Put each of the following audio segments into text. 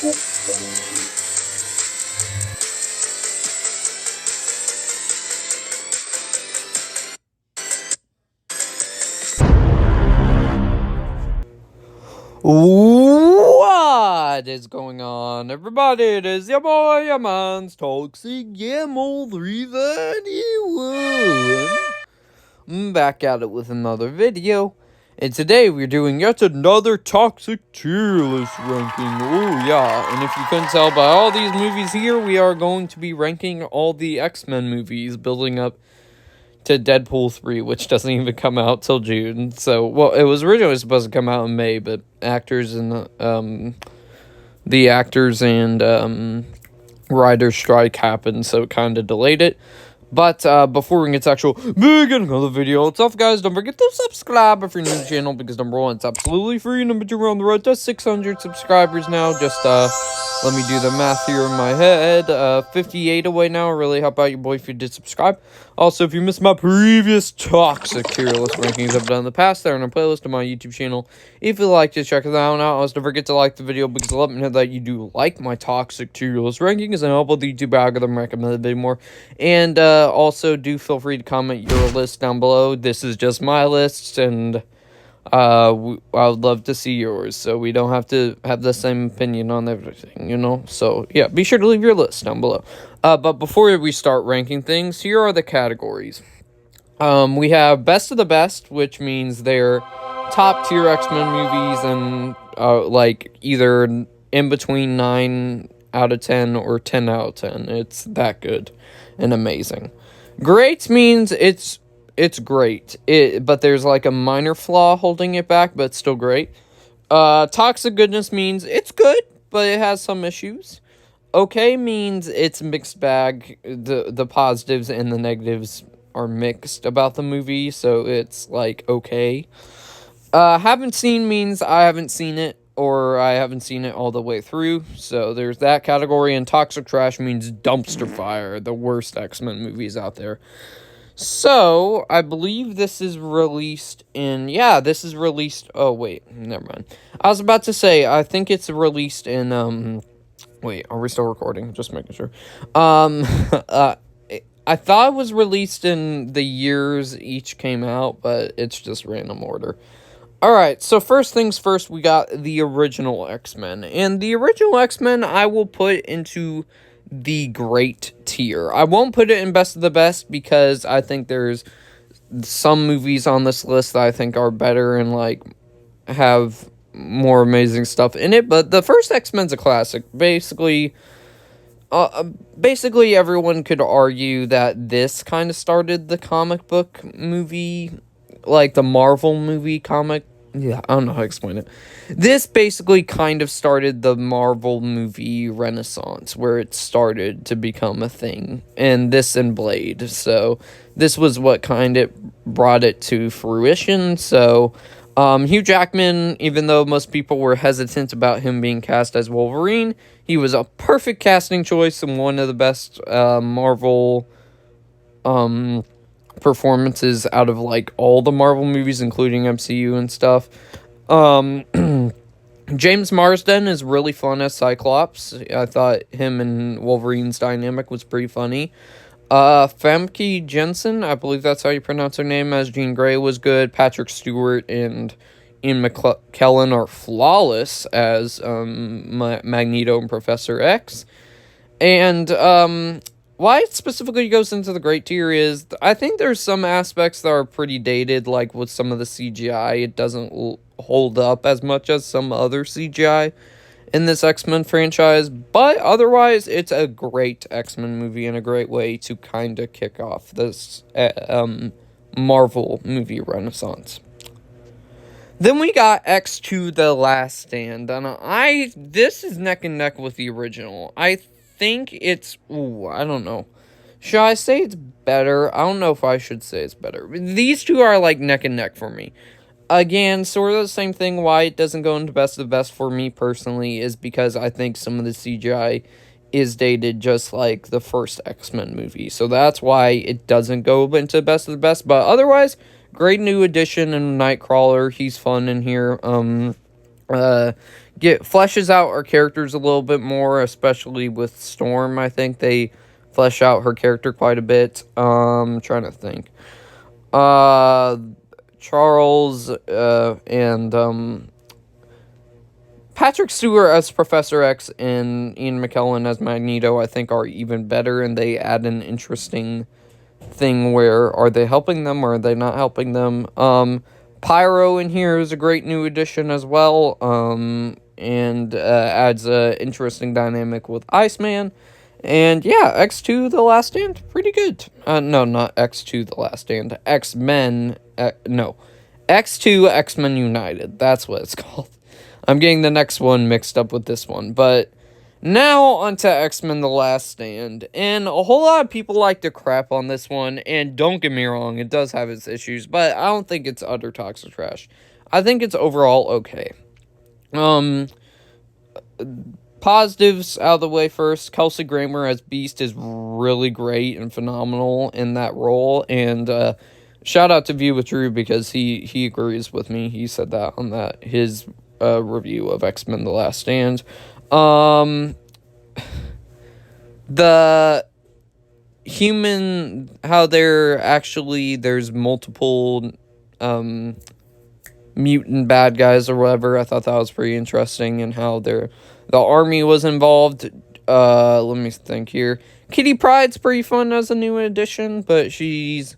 What is going on, everybody? It is your boy, your man's Toxic Gamble 331. I'm back at it with another video. And today we're doing yet another Toxic tier list ranking. Oh yeah, and if you couldn't tell by all these movies here, we are going to be ranking all the X-Men movies, building up to Deadpool 3, which doesn't even come out till June. So, well, it was originally supposed to come out in May, but the actors and writers strike happened, so it kind of delayed it. But before we get to actual beginning of the video itself, guys, don't forget to subscribe if you're new to the channel, because number one, it's absolutely free. Number two, we're on the road to 600 subscribers now. Just let me do the math here in my head. 58 away now. Really help out your boy if you did subscribe. Also, if you missed my previous Toxic tier list rankings I've done in the past, they're in a playlist on my YouTube channel. If you'd like to check that out, also don't forget to like the video, because let me know that you do like my Toxic tier list rankings, and help with the YouTube algorithm recommend a bit more. And also, do feel free to comment your list down below. This is just my list, and I would love to see yours, so we don't have to have the same opinion on everything, you know? So, yeah, be sure to leave your list down below. But before we start ranking things, here are the categories. We have Best of the Best, which means they're top-tier X-Men movies, and, like, either in between 9 out of 10 or 10 out of 10. It's that good and amazing. Great means it's great, but there's like a minor flaw holding it back, but it's still great. Toxic goodness means it's good, but it has some issues. Okay means it's mixed bag. The positives and the negatives are mixed about the movie, so it's like okay. Haven't seen means I haven't seen it, or I haven't seen it all the way through, so there's that category. And toxic trash means dumpster fire, the worst X-Men movies out there. So, I believe this is released in, this is released, oh, wait, never mind. I was about to say, I think it's released in, wait, are we still recording? Just making sure. I thought it was released in the years each came out, but it's just random order. Alright, so first things first, we got the original X-Men. And the original X-Men, I will put into the great tier. I won't put it in best of the best, because I think there's some movies on this list that I think are better and, like, have more amazing stuff in it. But the first X-Men's a classic. Basically, everyone could argue that this kind of started the comic book movie, like the Marvel movie comic. Yeah, I don't know how to explain it. This basically kind of started the Marvel movie renaissance, where it started to become a thing. And this and Blade. So, this was what kind of brought it to fruition. So, Hugh Jackman, even though most people were hesitant about him being cast as Wolverine, he was a perfect casting choice and one of the best Marvel performances out of, like, all the Marvel movies, including MCU and stuff. James Marsden is really fun as Cyclops. I thought him and Wolverine's dynamic was pretty funny. Famke Jensen, I believe that's how you pronounce her name, as Jean Grey was good. Patrick Stewart and Ian McKellen are flawless as Magneto and Professor X. And why it specifically goes into the great tier is, I think there's some aspects that are pretty dated, like with some of the CGI. It doesn't hold up as much as some other CGI in this X-Men franchise, but otherwise, it's a great X-Men movie and a great way to kind of kick off this Marvel movie renaissance. Then we got X2 The Last Stand, and this is neck and neck with the original. I think it's, I don't know. Should I say it's better? I don't know if I should say it's better. These two are like neck and neck for me. Again, sort of the same thing. Why it doesn't go into best of the best for me personally is because I think some of the CGI is dated just like the first X-Men movie. So that's why it doesn't go into best of the best. But otherwise, great new addition in Nightcrawler. He's fun in here. Fleshes out our characters a little bit more, especially with Storm. I think they flesh out her character quite a bit. Trying to think. Charles and Patrick Stewart as Professor X and Ian McKellen as Magneto, I think, are even better, and they add an interesting thing where are they helping them or are they not helping them? Pyro in here is a great new addition as well, and adds a interesting dynamic with Iceman. And yeah, X2 The Last Stand, pretty good. No, not X2 The Last Stand. X-Men, no. X2 X-Men United, that's what it's called. I'm getting the next one mixed up with this one, but now onto X-Men The Last Stand. And a whole lot of people like to crap on this one, and don't get me wrong, it does have its issues, but I don't think it's utter toxic trash. I think it's overall okay. Positives out of the way first. Kelsey Grammer as Beast is really great and phenomenal in that role, and shout out to View with Drew because he agrees with me. He said that on his review of X-Men The Last Stand. The human, how there's multiple mutant bad guys or whatever. I thought that was pretty interesting, and how the army was involved. Let me think here. Kitty Pryde's pretty fun as a new addition, but she's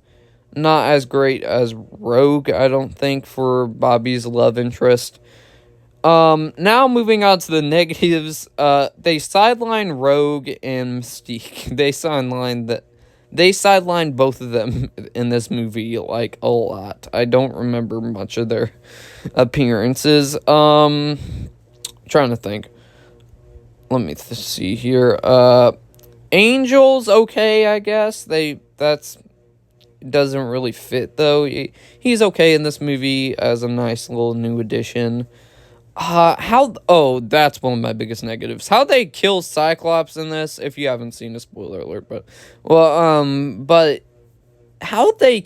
not as great as Rogue, I don't think, for Bobby's love interest. Now moving on to the negatives. They sideline Rogue and Mystique. They sidelined both of them in this movie, like, a lot. I don't remember much of their appearances. Trying to think. Let me see here. Angel's okay, I guess. That's doesn't really fit, though. He's okay in this movie as a nice little new addition. That's one of my biggest negatives. How they kill Cyclops in this, if you haven't seen a spoiler alert, but how they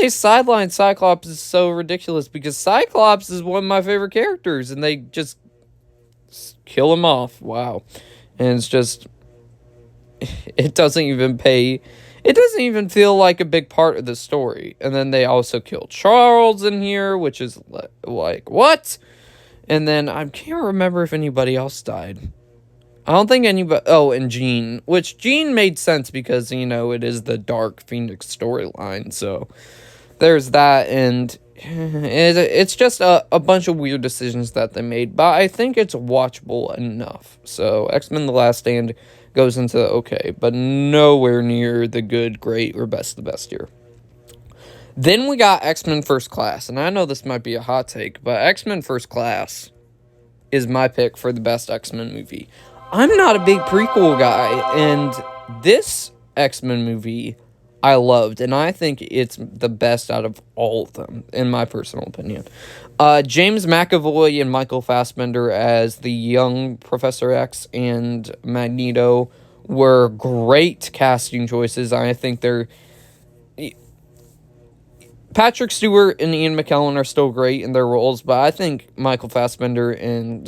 sideline Cyclops is so ridiculous, because Cyclops is one of my favorite characters, and they just kill him off. Wow. And it's just, it doesn't even feel like a big part of the story. And then they also kill Charles in here, which is like, what? And then I can't remember if anybody else died. I don't think anybody... Oh, and Jean. Which Jean made sense because, it is the Dark Phoenix storyline. So there's that, and it's just a bunch of weird decisions that they made. But I think it's watchable enough. So X-Men The Last Stand goes into okay, but nowhere near the good, great, or best of the best here. Then we got X-Men First Class, and I know this might be a hot take, but X-Men First Class is my pick for the best X-Men movie. I'm not a big prequel guy, and this X-Men movie I loved, and I think it's the best out of all of them, in my personal opinion. James McAvoy and Michael Fassbender as the young Professor X and Magneto were great casting choices. I think Patrick Stewart and Ian McKellen are still great in their roles, but I think Michael Fassbender and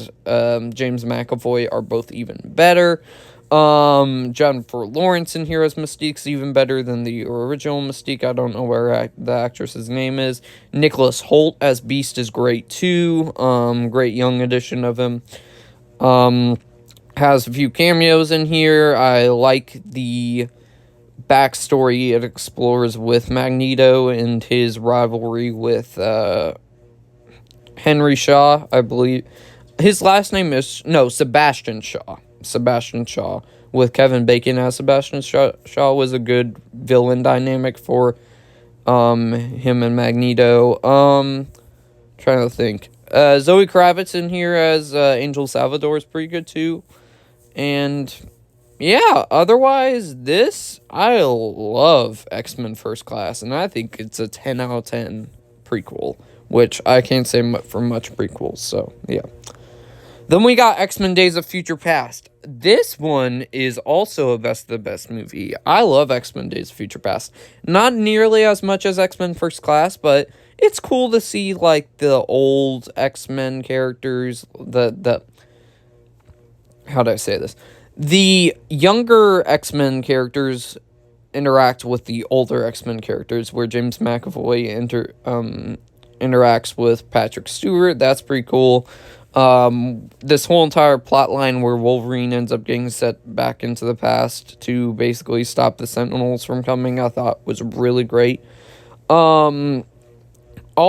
James McAvoy are both even better. Jennifer Lawrence in here as Mystique's even better than the original Mystique. I don't know where the actress's name is. Nicholas Hoult as Beast is great too. Great young addition of him. Has a few cameos in here. I like the backstory it explores with Magneto and his rivalry with Henry Shaw, I believe. His last name is Sebastian Shaw. Sebastian Shaw, with Kevin Bacon as Sebastian Shaw was a good villain dynamic for him and Magneto. Trying to think. Zoe Kravitz in here as Angel Salvador is pretty good too. And yeah, otherwise, I love X-Men First Class, and I think it's a 10 out of 10 prequel, which I can't say for much prequels, so yeah. Then we got X-Men Days of Future Past. This one is also a best of the best movie. I love X-Men Days of Future Past. Not nearly as much as X-Men First Class, but it's cool to see, like, the old X-Men characters, how do I say this? The younger X-Men characters interact with the older X-Men characters, where James McAvoy interacts with Patrick Stewart. That's pretty cool. This whole entire plot line where Wolverine ends up getting set back into the past to basically stop the Sentinels from coming, I thought was really great. All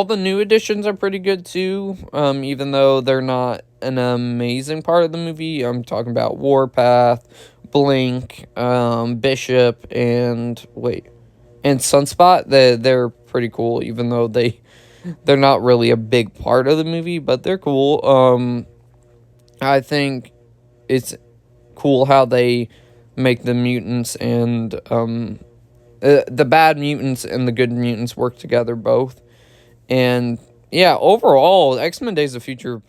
the new additions are pretty good too, even though they're not an amazing part of the movie. I'm talking about Warpath, Blink, Bishop, and Sunspot. They're pretty cool, even though they're not really a big part of the movie, but they're cool. I think it's cool how they make the mutants and the bad mutants and the good mutants work together both. And yeah, overall, X-Men Days of Future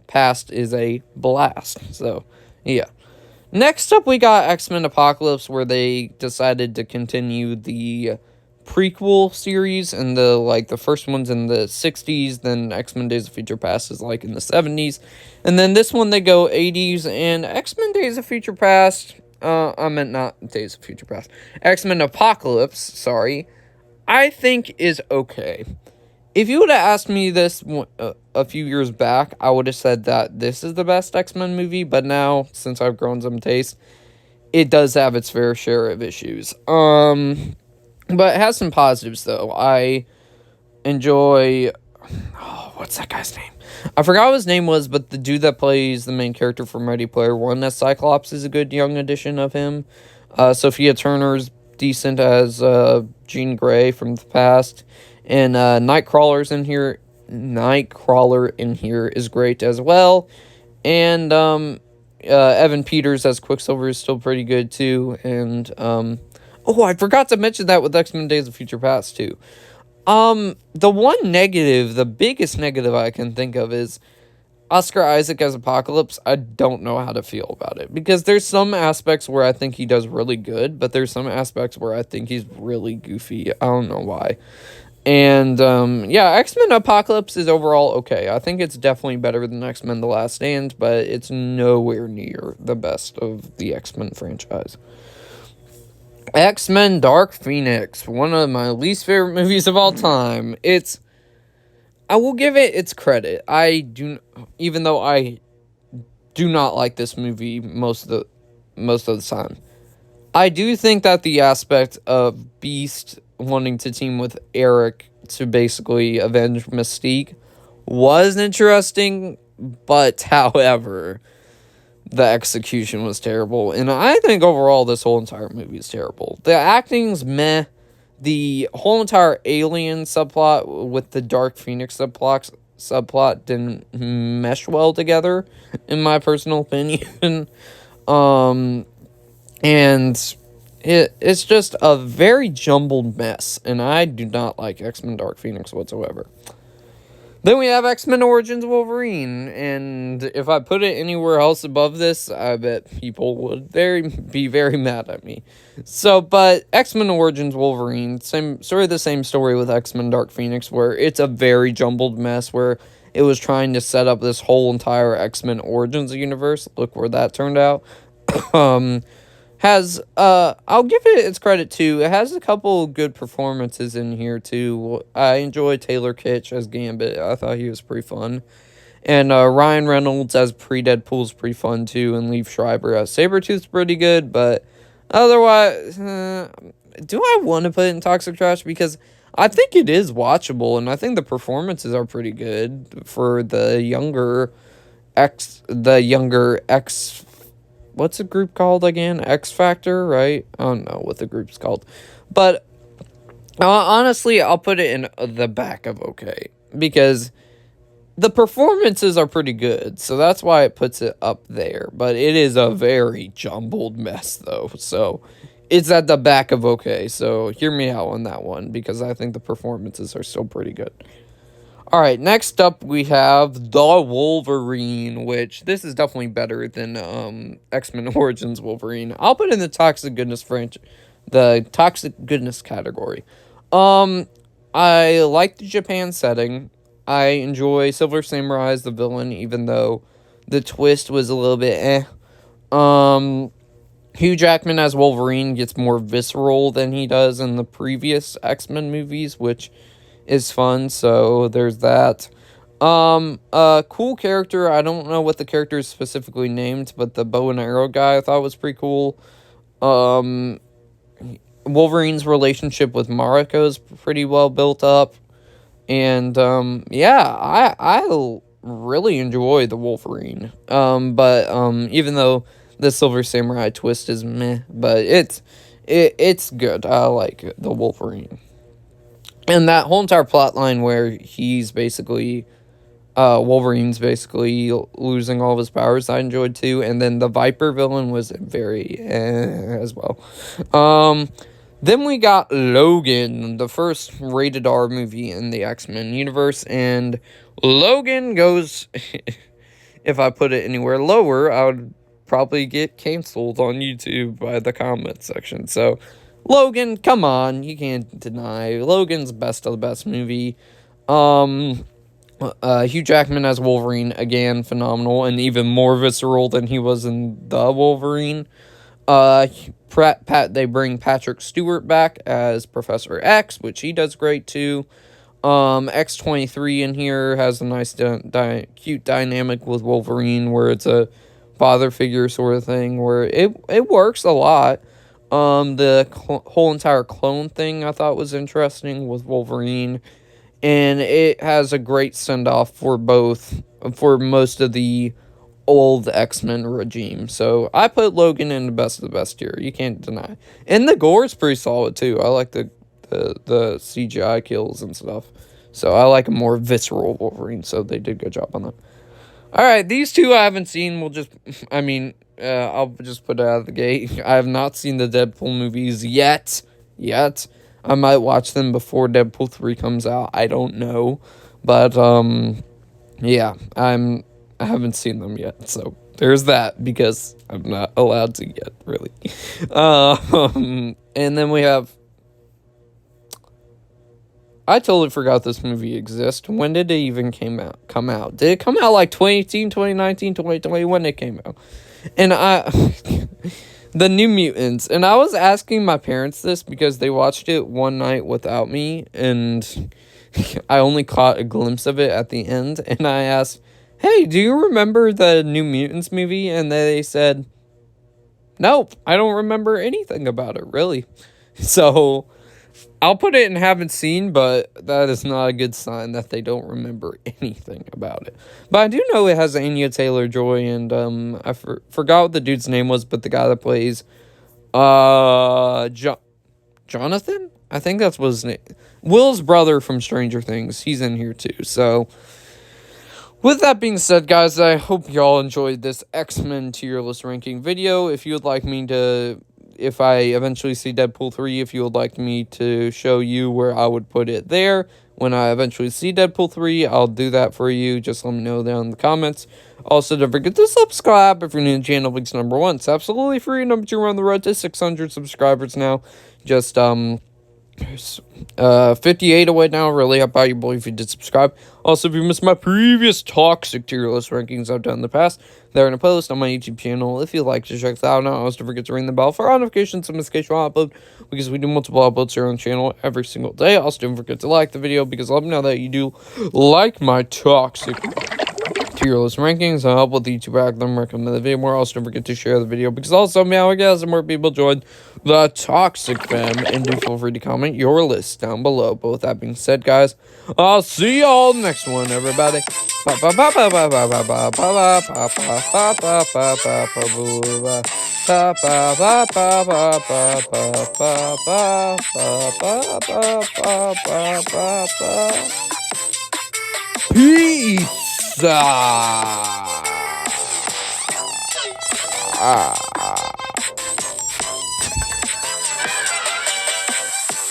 Past is a blast. So yeah. Next up, we got X-Men Apocalypse, where they decided to continue the prequel series, and the first one's in the 60s, then X-Men Days of Future Past is like in the 70s, and then this one they go 80s, and X-Men Days of Future Past, I meant not Days of Future Past, X-Men Apocalypse, sorry, I think is okay. If you would have asked me this a few years back, I would have said that this is the best X-Men movie, but now, since I've grown some taste, it does have its fair share of issues. But it has some positives, though. I enjoy... Oh, what's that guy's name? I forgot what his name was, but the dude that plays the main character from Ready Player One as Cyclops is a good young addition of him. Sophia Turner's decent as Jean Grey from the past. And Nightcrawler in here is great as well. And Evan Peters as Quicksilver is still pretty good too. And I forgot to mention that with X-Men Days of Future Past too. The biggest negative I can think of is Oscar Isaac as Apocalypse. I don't know how to feel about it, because there's some aspects where I think he does really good, but there's some aspects where I think he's really goofy. I don't know why. And, X-Men Apocalypse is overall okay. I think it's definitely better than X-Men The Last Stand, but it's nowhere near the best of the X-Men franchise. X-Men Dark Phoenix, one of my least favorite movies of all time. I will give it its credit. Even though I do not like this movie most of the time, I do think that the aspect of Beast wanting to team with Eric to basically avenge Mystique was interesting, but however, the execution was terrible, and I think overall this whole entire movie is terrible. The acting's meh. The whole entire alien subplot with the Dark Phoenix subplot didn't mesh well together, in my personal opinion. And it's just a very jumbled mess, and I do not like X-Men Dark Phoenix whatsoever. Then we have X-Men Origins Wolverine, and if I put it anywhere else above this, I bet people would be very mad at me. But X-Men Origins Wolverine, the same story with X-Men Dark Phoenix, where it's a very jumbled mess, where it was trying to set up this whole entire X-Men Origins universe. Look where that turned out. I'll give it its credit too. It has a couple good performances in here too. I enjoy Taylor Kitsch as Gambit. I thought he was pretty fun. And Ryan Reynolds as Pre-Deadpool's pretty fun too. And Liev Schreiber as Sabretooth's pretty good. But otherwise, do I want to put it in Toxic Trash? Because I think it is watchable, and I think the performances are pretty good for the younger X. What's the group called again? X Factor, right? I don't know what the group's called. But honestly, I'll put it in the back of okay, because the performances are pretty good. So that's why it puts it up there. But it is a very jumbled mess, though. So it's at the back of okay. So hear me out on that one, because I think the performances are still pretty good. Alright, next up we have The Wolverine, which this is definitely better than X-Men Origins Wolverine. I'll put it in the Toxic Goodness category. I like the Japan setting. I enjoy Silver Samurai as the villain, even though the twist was a little bit Hugh Jackman as Wolverine gets more visceral than he does in the previous X-Men movies, which is fun, so there's that. A cool character, I don't know what the character is specifically named, but the bow and arrow guy I thought was pretty cool. Wolverine's relationship with Mariko is pretty well built up. And, yeah, I really enjoy the Wolverine. But even though the Silver Samurai twist is meh, but it's good. I like the Wolverine. And that whole entire plot line where he's basically, Wolverine's basically losing all of his powers, I enjoyed too. And then the Viper villain was very as well. Then we got Logan, the first rated R movie in the X-Men universe, and Logan goes, if I put it anywhere lower, I would probably get canceled on YouTube by the comment section. So, Logan, come on, you can't deny. Logan's best of the best movie. Hugh Jackman as Wolverine, again, phenomenal, and even more visceral than he was in the Wolverine. They bring Patrick Stewart back as Professor X, which he does great too. X-23 in here has a nice cute dynamic with Wolverine, where it's a father figure sort of thing, where it works a lot. The whole entire clone thing I thought was interesting with Wolverine, and it has a great send-off for most of the old X-Men regime. So I put Logan in the best of the best here. You can't deny. And the gore is pretty solid too. I like the CGI kills and stuff. So I like a more visceral Wolverine. So they did a good job on that. All right, these two I haven't seen. I'll just put it out of the gate. I have not seen the Deadpool movies yet. I might watch them before Deadpool 3 comes out. I don't know. But yeah, I haven't seen them yet, so there's that, because I'm not allowed to yet, really. And then we have... I totally forgot this movie exists. When did it even come out? Did it come out like 2018, 2019, 2020? When it came out? And the New Mutants. And I was asking my parents this because they watched it one night without me, and I only caught a glimpse of it at the end, and I asked, hey, do you remember the New Mutants movie? And they said, nope, I don't remember anything about it, really. So, I'll put it in haven't seen, but that is not a good sign that they don't remember anything about it. But I do know it has Anya Taylor-Joy, and I forgot what the dude's name was, but the guy that plays Jonathan? I think that's what his name. Will's brother from Stranger Things. He's in here too, so... With that being said, guys, I hope y'all enjoyed this X-Men tier list ranking video. If you would like me to, if I eventually see Deadpool 3, if you would like me to show you where I would put it there, when I eventually see Deadpool 3, I'll do that for you. Just let me know down in the comments. Also, don't forget to subscribe if you're new to the channel, because number 1, it's absolutely free. Number 2, we're on the road to 600 subscribers now. Just, 58 away now. Really help out your boy if you did subscribe. Also, if you missed my previous toxic tier list rankings I've done in the past, they're in a post on my YouTube channel. If you'd like to check that out, also don't forget to ring the bell for all notifications and notifications when I upload, because we do multiple uploads here on the channel every single day. Also, don't forget to like the video, because let me know that you do like my toxic tier list rankings. I'll help with the YouTube algorithm, recommend the video more. Also, don't forget to share the video, because also meow guys and more people join the toxic fam, and do feel free to comment your list down below. But with that being said, guys, I'll see y'all next one, everybody. Peace.